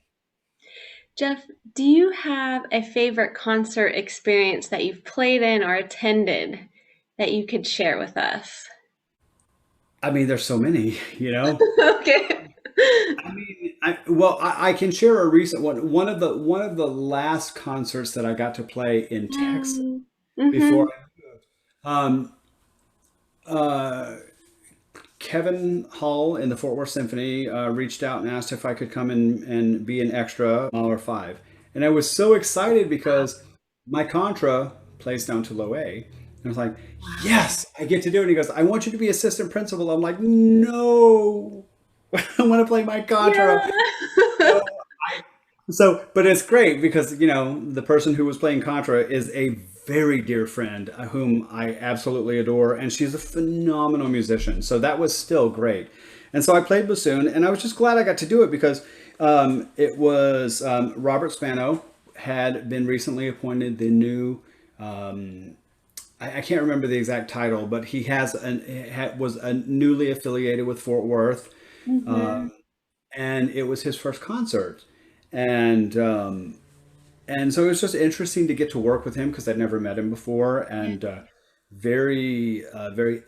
Jeff, do you have a favorite concert experience that you've played in or attended that you could share with us? I mean, there's so many, you know. Okay. I mean, I can share a recent one. One of the last concerts that I got to play in Texas Mm, before mhm. um, uh, Kevin Hall in the Fort Worth Symphony reached out and asked if I could come and be an extra mile or five. And I was so excited because my contra plays down to low A. And I was like, Wow. yes, I get to do it. And he goes, I want you to be assistant principal. I'm like, no, I want to play my contra. Yeah. So but it's great because the person who was playing Contra is a very dear friend whom I absolutely adore, and she's a phenomenal musician. So that was still great, and so I played bassoon, and I was just glad I got to do it because it was Robert Spano had been recently appointed the new. I can't remember the exact title, but he was a newly affiliated with Fort Worth, Mhm. and it was his first concert, and so it was just interesting to get to work with him because I'd never met him before, Yeah. and very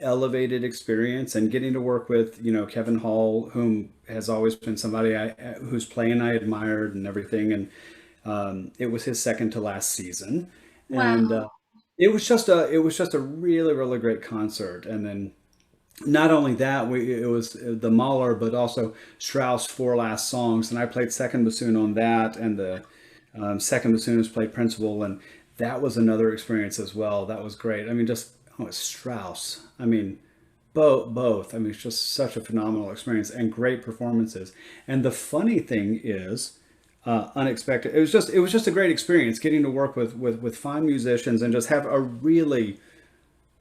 elevated experience, and getting to work with Kevin Hall, whom has always been somebody whose playing I admired and everything, and it was his second to last season, and Wow. it was just a really really great concert, and then not only that, it was the Mahler, but also Strauss' four last songs, and I played second bassoon on that, and the second bassoonist played principal, and that was another experience as well. That was great. I mean, just Strauss. I mean, both. I mean, it's just such a phenomenal experience and great performances. And the funny thing is, unexpected. It was just a great experience getting to work with fine musicians and just have a really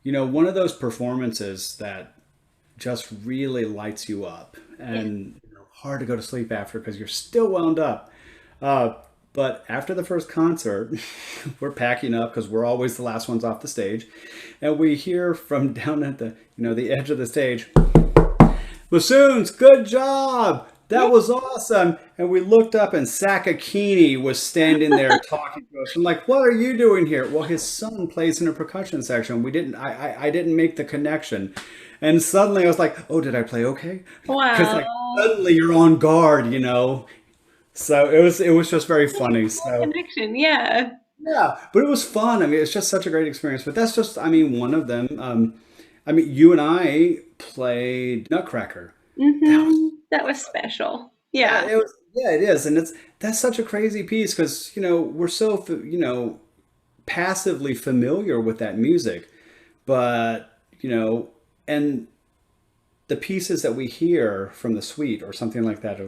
one of those performances that just really lights you up, Yeah. and hard to go to sleep after because you're still wound up. Uh, but after the first concert, we're packing up because we're always the last ones off the stage, and we hear from down at the edge of the stage, "Bassoons, good job! That Yeah. was awesome!" And we looked up, and Sakakini was standing there talking to us. I'm like, "What are you doing here?" Well, his son plays in a percussion section. We didn't. I didn't make the connection, and suddenly I was like, "Oh, did I play okay?" Because like Wow. suddenly you're on guard. So it was just very That's a funny. cool So connection. Yeah. yeah, but it was fun. I mean, it's just such a great experience. But that's just, I mean, one of them. I mean, you and I played Nutcracker. That was, Mhm. That was special. yeah, Yeah. yeah, it is, and that's such a crazy piece because we're so passively familiar with that music, but you know, and the pieces that we hear from the suite or something like that,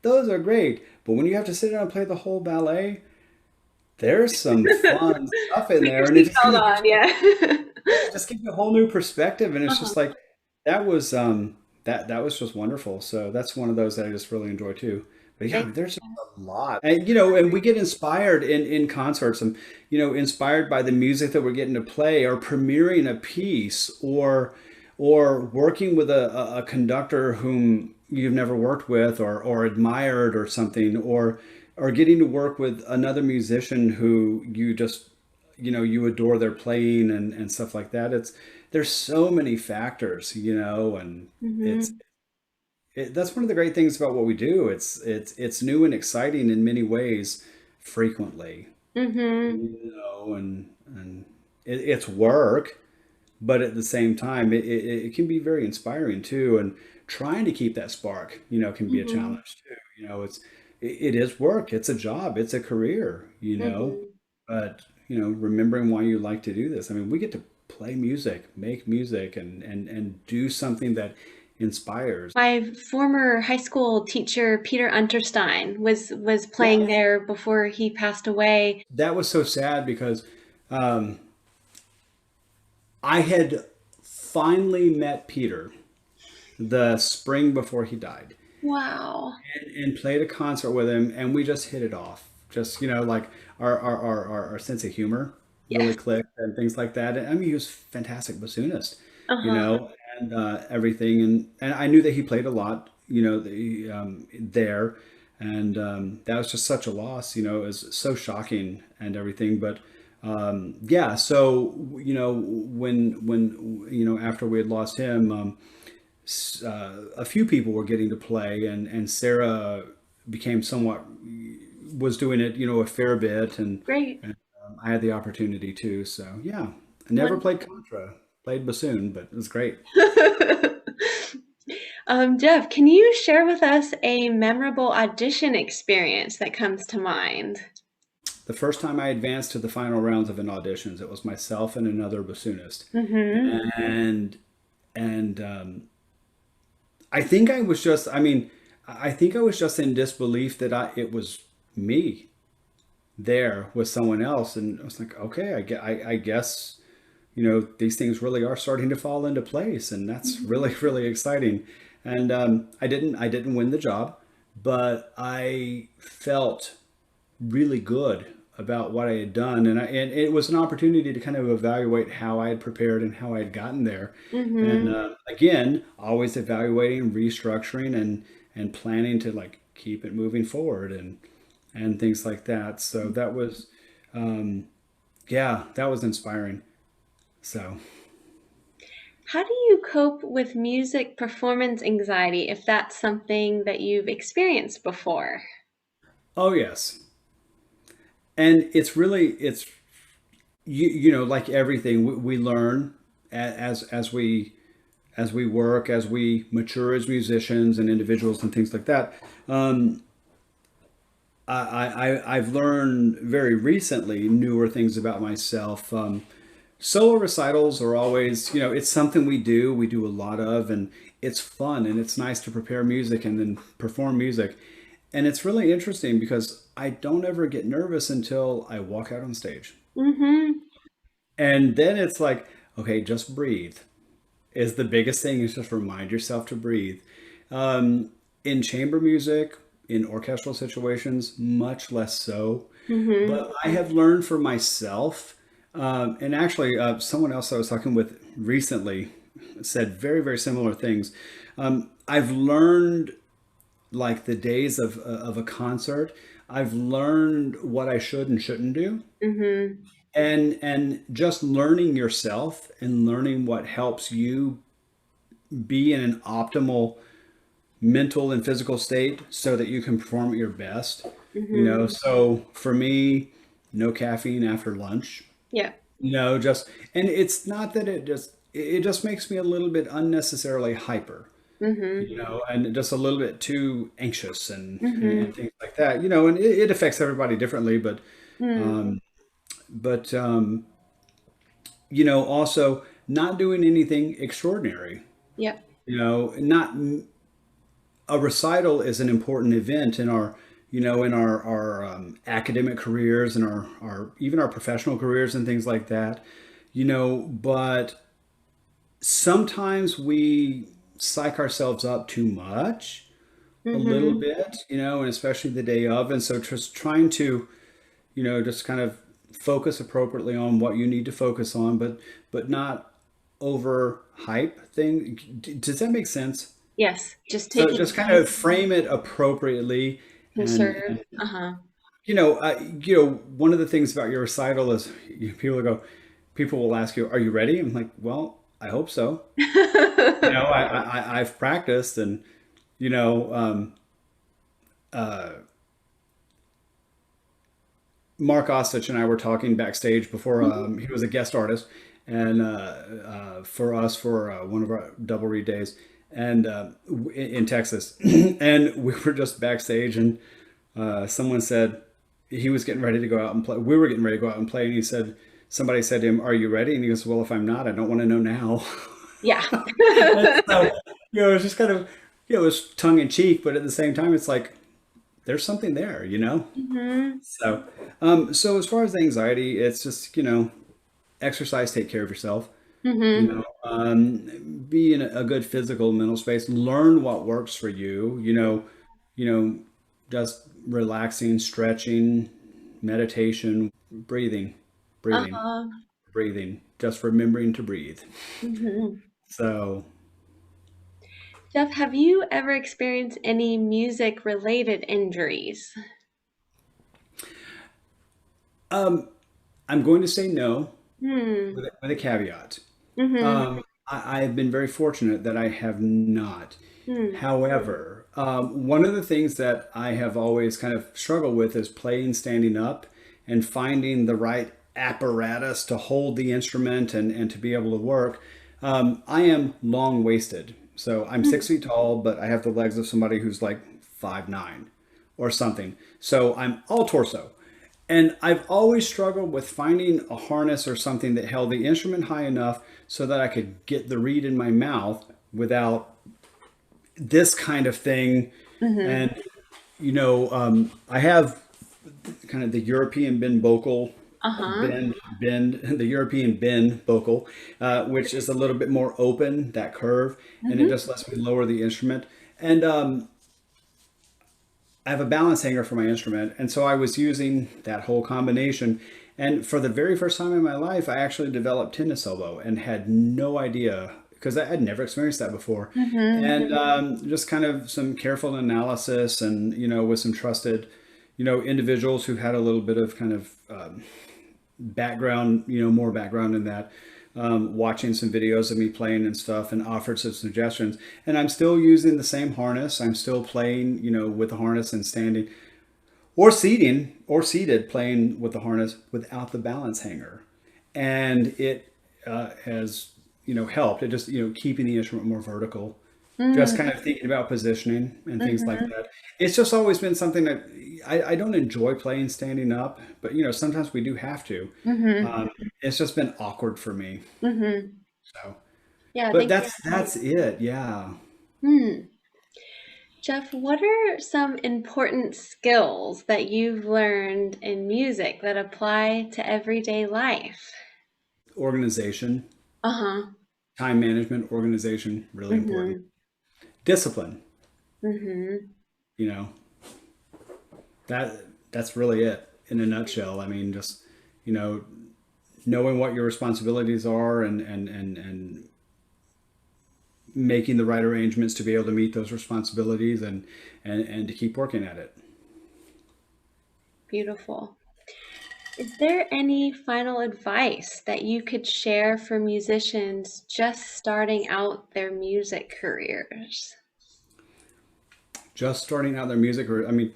those are great. But when you have to sit down and play the whole ballet, there's some fun stuff in Put your there, and it just seatbelt kind of gives on, yeah. it just gives you a whole new perspective, and it's Uh-huh. just like that was that was just wonderful. So that's one of those that I just really enjoy too. But yeah, Thank- there's just a lot, and you know, and we get inspired in concerts, and you know, inspired by the music that we're getting to play, or premiering a piece, or working with a conductor whom you've never worked with or admired or something, or getting to work with another musician who you just you know you adore their playing and stuff like that. It's there's so many factors, you know, and it's Mhm. that's one of the great things about what we do. It's new and exciting in many ways, frequently, Mhm. you know, and it's work, but at the same time, it can be very inspiring too. And trying to keep that spark, you know, can be a Mhm. challenge too. You know, it is work, it's a job, it's a career, you know. Mhm. But you know, remembering why you like to do this. I mean, we get to play music, make music, and do something that inspires. My former high school teacher, Peter Unterstein, was Yeah, playing there before he passed away. that was so sad because um, I had finally met Peter the spring before he died, Wow. and played a concert with him, and we just hit it off. Just you know, like our sense of humor really Yes. clicked and things like that. And I mean, he was a fantastic bassoonist, you Uh-huh. know, and everything. And I knew that he played a lot, you know, there, and that was just such a loss. You know, it was so shocking and everything. But yeah, so you know, when you know after we had lost him. A few people were getting to play, and Sarah became somewhat was doing it, you know, a fair bit, Great. and I had the opportunity too. So yeah, I never played Wonderful. contra, played bassoon, but it was great. Jeff, can you share with us a memorable audition experience that comes to mind? The first time I advanced to the final rounds of an auditions, it was myself and another bassoonist, Mm-hmm. and I think I was just, I mean, I think I was just in disbelief that it was me there with someone else, and I was like, okay, I guess you know these things really are starting to fall into place, and that's really really exciting. And I didn't win the job, but I felt really good about what I had done, and it was an opportunity to kind of evaluate how I had prepared and how I had gotten there. And Mm-hmm. again, always evaluating, restructuring, and planning to like keep it moving forward and things like that. So that was yeah, that was inspiring. So How do you cope with music performance anxiety if that's something that you've experienced before? oh yes, and it's really it's you know like everything we learn as we work, as we mature as musicians and individuals and things like that. Um, I've learned very recently newer things about myself. Solo recitals are always, you know, it's something we do a lot of, and it's fun and it's nice to prepare music and then perform music. And it's really interesting because I don't ever get nervous until I walk out on stage. Mm-hmm. And then it's like, okay, just breathe is the biggest thing is just remind yourself to breathe. In chamber music, in orchestral situations, much less so. Mm-hmm. But I have learned for myself, and actually, someone else I was talking with recently said very, very similar things. I've learned, like the days of a concert, I've learned what I should and shouldn't do. Mm-hmm. And just learning yourself and learning what helps you be in an optimal mental and physical state so that you can perform at your best. You know, Mm-hmm. so for me, no caffeine after lunch. Yeah. You know, just and it's not that it just makes me a little bit unnecessarily hyper, you Mm-hmm. know, and just a little bit too anxious and Mm-hmm. things like that. You know, and it affects everybody differently, Mm. um, but you know, also not doing anything extraordinary. Yep. Not a recital is an important event in our, academic careers and our even our professional careers and things like that. But sometimes we psych ourselves up too much, a little Mm-hmm. bit, and especially the day of. And so just trying to, just kind of focus appropriately on what you need to focus on, but not over hype thing. Does that make sense? Yes. Just So taking just kind time of frame it appropriately, to and serve. Uh-huh. one of the things about your recital is people will ask you, "Are you ready?" I'm like, "Well, I hope so." I've practiced, and you know, um, uh, Mark Ostich and I were talking backstage before he was a guest artist, and for us for one of our double read days, and in Texas, and we were just backstage, and someone said he was getting ready to go out and play. We were getting ready to go out and play, and he said somebody said to him, "Are you ready?" And he goes, "Well, if I'm not, I don't want to know now." Yeah. And so it's just kind of it's tongue in cheek, but at the same time, it's like there's something there. Hmm. So as far as anxiety, it's just exercise, take care of yourself. Hmm. Be in a good physical mental space. Learn what works for you. You know, just relaxing, stretching, meditation, breathing, breathing, Uh-huh. breathing. Just remembering to breathe. Hmm. So, Jeff, have you ever experienced any music related injuries? um, I'm going to say no Hmm. with a caveat. Mm-hmm. I've been very fortunate that I have not. Hmm. However, one of the things that I have always kind of struggled with is playing standing up and finding the right apparatus to hold the instrument and to be able to work. I am long waisted. So I'm Hmm. 6 feet tall, but I have the legs of somebody who's like 5'9" or something. So I'm all torso. And I've always struggled with finding a harness or something that held the instrument high enough so that I could get the reed in my mouth without this kind of thing. Hmm. And, I have kind of the European bend vocal, Uh-huh. the European bend vocal, which is a little bit more open, that curve, and it Hmm. just lets me lower the instrument. And I have a balance hanger for my instrument, and so I was using that whole combination. And for the very first time in my life, I actually developed tennis elbow and had no idea because I had never experienced that before. Hmm. And just kind of some careful analysis, and with some trusted, individuals who had a little bit of kind of background, more background in that, watching some videos of me playing and stuff and offered some suggestions. And I'm still using the same harness. I'm still playing, with the harness and standing or seated playing with the harness without the balance hanger. And it has, helped. It just, keeping the instrument more vertical, just kind of thinking about positioning and things like Hmm. that. It's just always been something that I don't enjoy playing standing up, but sometimes we do have to. Hmm. Um, it's just been awkward for me. Hmm. So, Yeah, but thank you. that's it. Yeah. Hmm. Jeff, what are some important skills that you've learned in music that apply to everyday life? Organization, Uh-huh. time management, organization, really important. Mhm. Discipline, Mhm. you know, that that's really it in a nutshell. I mean, just, you know, knowing what your responsibilities are and making the right arrangements to be able to meet those responsibilities and to keep working at it. Beautiful. Is there any final advice that you could share for musicians just starting out their music careers? Just starting out their music career, I mean,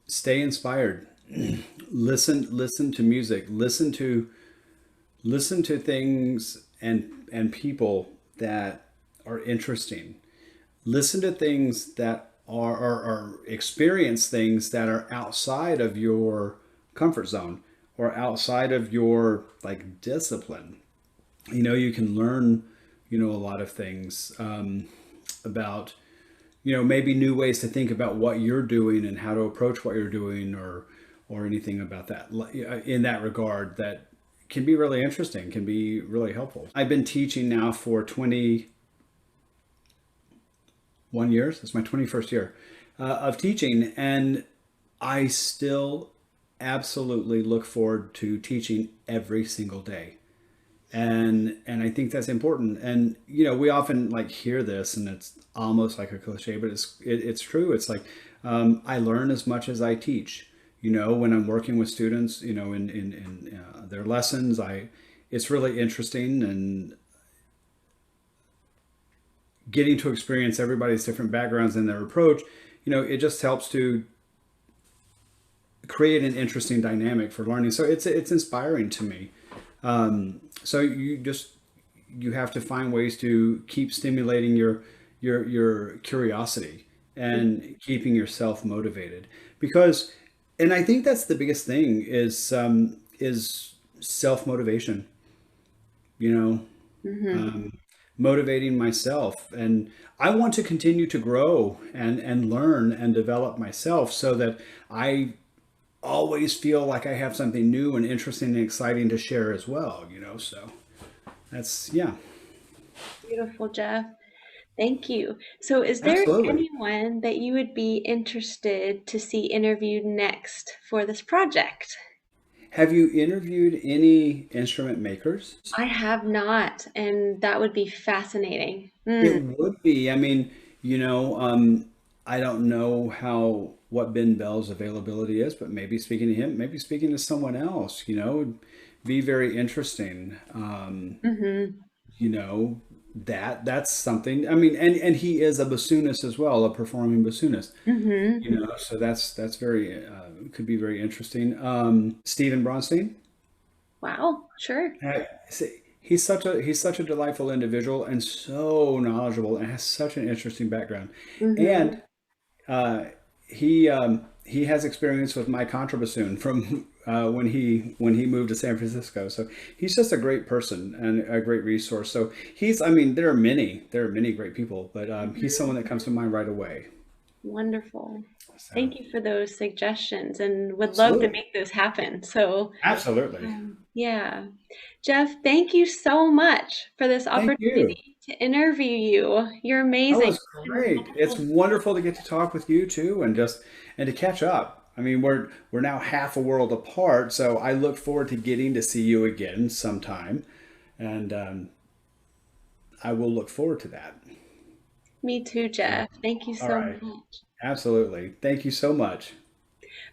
stay inspired. Listen to music. Listen to things and people that are interesting. Listen to things that are experience things that are outside of your comfort zone or outside of your like discipline, you can learn, a lot of things about, maybe new ways to think about what you're doing and how to approach what you're doing, or anything about that in that regard that can be really interesting, can be really helpful. I've been teaching now for 21 years. It's my 21st year of teaching, and I still absolutely look forward to teaching every single day. And I think that's important. And we often like hear this, and it's almost like a cliche, but it's true. It's like I learn as much as I teach. When I'm working with students, in their lessons, it's really interesting, and getting to experience everybody's different backgrounds and their approach. It just helps to create an interesting dynamic for learning. So it's inspiring to me. So you have to find ways to keep stimulating your curiosity and keeping yourself motivated, because, and I think that's the biggest thing is self motivation. You know, Mm-hmm. motivating myself, and I want to continue to grow and learn and develop myself so that I always feel like I have something new and interesting and exciting to share as well, so that's, yeah. Beautiful, Jeff. Thank you. So, is there Absolutely. anyone that you would be interested to see interviewed next for this project? Have you interviewed any instrument makers? I have not, and that would be fascinating. It Mm, would be. I mean, I don't know what Ben Bell's availability is, but maybe speaking to him, maybe speaking to someone else, would be very interesting. mm-hmm, You know, that's something. I mean, and he is a bassoonist as well, a performing bassoonist. mm-hmm. So that's very could be very interesting. Stephen Braunstein. Wow, sure. He's such a delightful individual and so knowledgeable and has such an interesting background. Mm-hmm. And uh, he has experience with my contrabassoon from when he moved to San Francisco. So he's just a great person and a great resource. So I mean, there are many great people, but he's someone that comes to mind right away. Wonderful. So Thank you for those suggestions and would love to absolutely, make those happen. So, absolutely. yeah. Jeff, thank you so much for this Thank you. opportunity to interview you. You're Oh, amazing. it's great. It's wonderful to get to talk with you too, and to catch up. I mean, we're now half a world apart, so I look forward to getting to see you again sometime, and I will look forward to that. Me too, So, Jeff. Thank you all so right, much. absolutely. Thank you so much.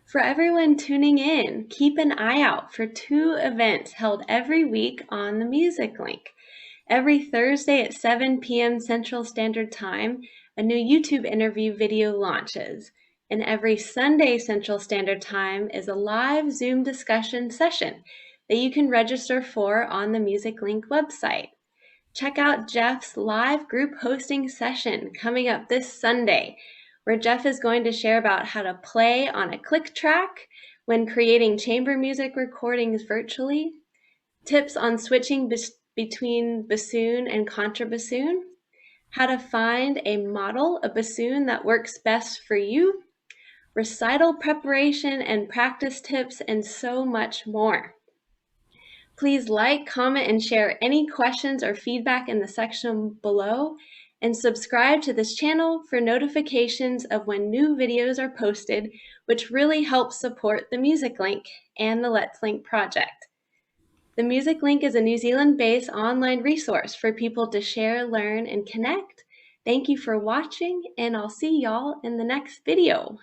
For everyone tuning in, keep an eye out for two events held every week on the Music Link. Every Thursday at 7 p.m. Central Standard Time, a new YouTube interview video launches. And every Sunday Central Standard Time is a live Zoom discussion session that you can register for on the Music Link website. Check out Jeff's live group hosting session coming up this Sunday, where Jeff is going to share about how to play on a click track when creating chamber music recordings virtually, tips on switching between bassoon and contrabassoon, how to find a model of bassoon that works best for you, recital preparation and practice tips, and so much more. Please like, comment, and share any questions or feedback in the section below, and subscribe to this channel for notifications of when new videos are posted, which really helps support the Music Link and the Let's Link project. The Music Link is a New Zealand-based online resource for people to share, learn, and connect. Thank you for watching, and I'll see y'all in the next video.